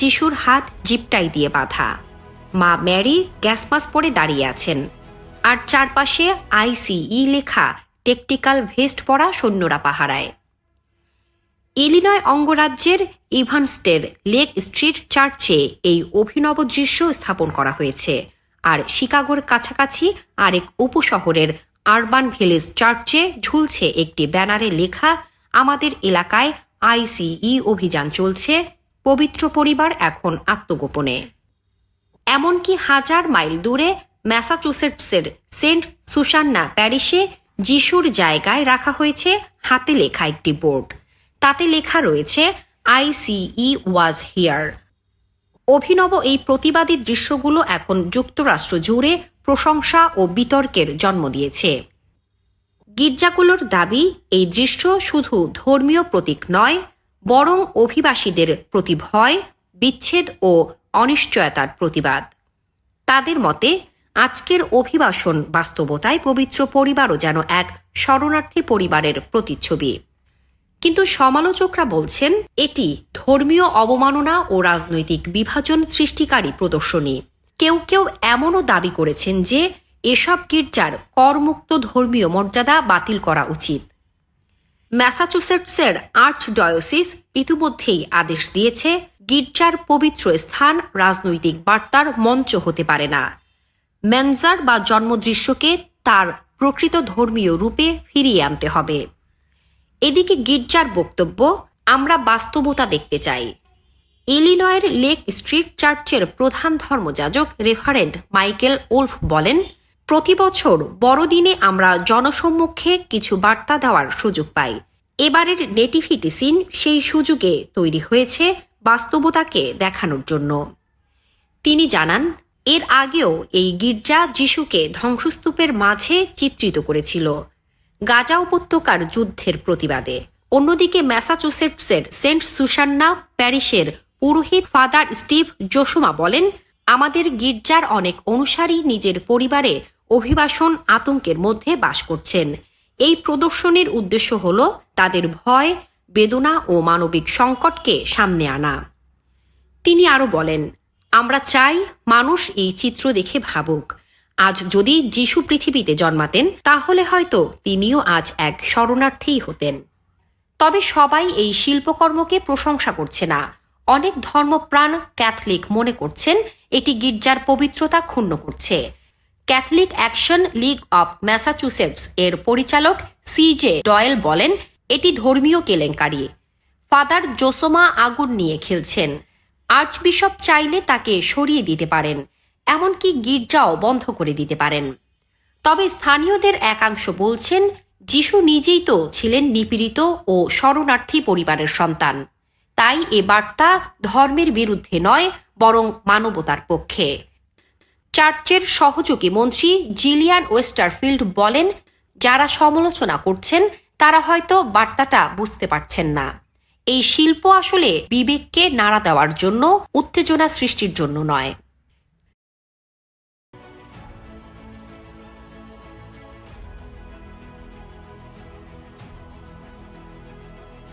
যিশুর হাত জিপটাই দিয়ে বাঁধা। মা ম্যারি গ্যাস মাস্ক পরে দাঁড়িয়ে আছেন, আর চারপাশে ICE লেখা টেকটিক্যাল ভেস্ট পরা সৈন্যরা পাহারায়। ইলিনয় অঙ্গরাজ্যের ইভানস্টের লেক স্ট্রিট চার্চে এই অভিনব দৃশ্য স্থাপন করা হয়েছে, আর শিকাগোর কাছাকাছি আরেক উপশহরের আরবান ভিলেজ চার্চে ঝুলছে একটি ব্যানারে লেখা, আমাদের এলাকায় ICE অভিযান চলছে, পবিত্র পরিবার এখন আত্মগোপনে। এমনকি 1000 মাইল দূরে ম্যাসাচুসেটসের সেন্ট সুসান্না প্যারিশে যিশুর জায়গায় রাখা হয়েছে হাতে লেখা একটি বোর্ড। তাতে লেখা রয়েছে ICE ওয়াজ হিয়ার। অভিনব এই প্রতিবাদী দৃশ্যগুলো এখন যুক্তরাষ্ট্র জুড়ে প্রশংসা ও বিতর্কের জন্ম দিয়েছে। গির্জাগুলোর দাবি, এই দৃশ্য শুধু ধর্মীয় প্রতীক নয়, বরং অভিবাসীদের প্রতি ভয়, বিচ্ছেদ ও অনিশ্চয়তার প্রতিবাদ। তাদের মতে আজকের অভিবাসন বাস্তবতায় পবিত্র পরিবারও যেন এক শরণার্থী পরিবারের প্রতিচ্ছবি। কিন্তু সমালোচকরা বলছেন এটি ধর্মীয় অবমাননা ও রাজনৈতিক বিভাজন সৃষ্টিকারী প্রদর্শনী। কেউ কেউ এমনও দাবি করেছেন যে এসব গির্জার করমুক্ত ধর্মীয় মর্যাদা বাতিল করা উচিত। ম্যাসাচুসেটসের আর্চডায়োসিস ইতিমধ্যেই আদেশ দিয়েছে, গির্জার পবিত্র স্থান রাজনৈতিক বার্তার মঞ্চ হতে পারে না। মেনজার বা জন্মদৃশ্যকে তার প্রকৃত ধর্মীয় রূপে ফিরিয়ে আনতে হবে। এদিকে গির্জার বক্তব্য, আমরা বাস্তবতা দেখতে চাই। ইলিনয়ের লেক স্ট্রিট চার্চের প্রধান ধর্মযাজক রেভারেন্ড মাইকেল ওলফ বলেন, প্রতি বছর বড়দিনে আমরা জনসম্মুখে কিছু বার্তা দেওয়ার সুযোগ পাই। এবারের নেটিভিটি সিন সেই সুযোগে তৈরি হয়েছে বাস্তবতাকে দেখানোর জন্য। তিনি জানান, এর আগেও এই গির্জা যিশুকে ধ্বংসস্তূপের মাঝে চিত্রিত করেছিল, গাজা উপত্যকার যুদ্ধের প্রতিবাদে। অন্যদিকে ম্যাসাচুসেটসের সেন্ট সুসান্না প্যারিশের পুরোহিত ফাদার স্টিভ জোসুমা বলেন, আমাদের গির্জার অনেক অনুসারী নিজের পরিবারে অভিবাসন আতঙ্কের মধ্যে বাস করছেন। এই প্রদর্শনীর উদ্দেশ্য হল তাদের ভয়, বেদনা ও মানবিক সংকটকে সামনে আনা। তিনি আরও বলেন, আমরা চাই মানুষ এই চিত্র দেখে ভাবুক, আজ যদি যিশু পৃথিবীতে জন্মাতেন তাহলে হয়তো তিনিও আজ এক শরণার্থীই হতেন। তবে সবাই এই শিল্পকর্মকে প্রশংসা করছে না। অনেক ধর্মপ্রাণ ক্যাথলিক মনে করছেন এটি গির্জার পবিত্রতা ক্ষুণ্ণ করছে। Catholic action league of Massachusetts এর পরিচালক CJ ডয়েল বলেন, এটি ধর্মীয় কেলেঙ্কারি। ফাদার জোসোমা আগুন নিয়ে খেলছেন। আর্চবিশপ চাইলে তাকে সরিয়ে দিতে পারেন, এমনকি গির্জাও বন্ধ করে দিতে পারেন। তবে স্থানীয়দের একাংশ বলছেন, যিশু নিজেই তো ছিলেন নিপীড়িত ও শরণার্থী পরিবারের সন্তান। তাই এ বার্তা ধর্মের বিরুদ্ধে নয়, বরং মানবতার পক্ষে। চার্চের সহযোগী মন্ত্রী জিলিয়ান ওয়েস্টারফিল্ড বলেন, যারা সমালোচনা করছেন তারা হয়তো বার্তাটা বুঝতে পারছেন না। এই শিল্প আসলে বিবেককে নাড়া দেওয়ার জন্য, উত্তেজনা সৃষ্টির জন্য নয়।